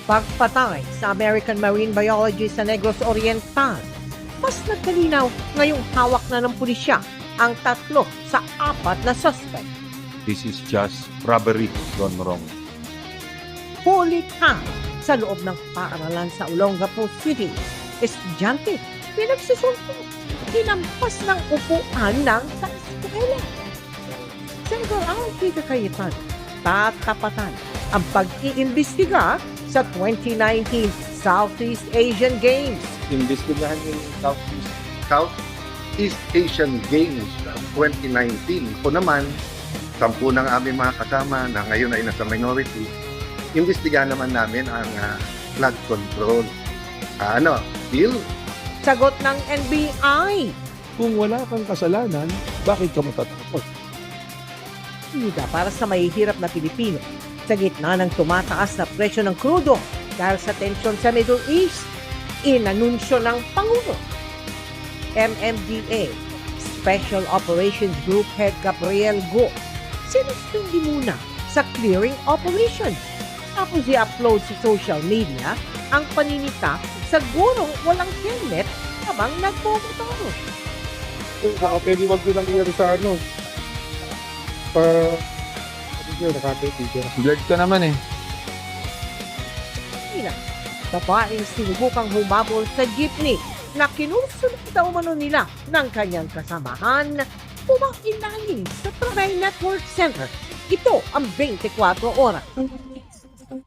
Pagpatay sa American Marine Biology sa Negros Oriental, mas nagkalinaw ngayong hawak na ng pulisya ang 3 sa 4 na suspect. This is just robbery gone wrong. Huli ka sa loob ng paaralan sa Olongapo City. Estudyante, pinagsusuntok, hinampas ng upuan ng sa eskwela. Senator Alfie Cayetano, tatapatan ang pag-iimbestiga sa 2019 Southeast Asian Games. Imbestigahan yung Southeast Asian Games of 2019. Ako naman, 10 ng aming mga kasama na ngayon ay nasa minority, imbestigahan naman namin ang flood control. Deal? Sagot ng NBI. Kung wala kang kasalanan, bakit ka matatakot? Ida para sa mahihirap na Pilipino sa gitna ng tumataas na presyo ng krudo dahil sa tensyon sa Middle East. Inanunsyo ng Pangulo. MMDA Special Operations Group Head Gabriel Go sinuspindi muna sa clearing operation. Tapos i-upload sa social media ang paninita sa gurong walang helmet habang nagmomotor. Baka pwede wag ko lang nangyari sa Blurred ka naman eh. Babaeng sinubukang humabol sa jeepney na kinusunod daw umano nila ng kanyang kasamahan umakilalim sa Trinay Network Center. Ito ang 24 oras.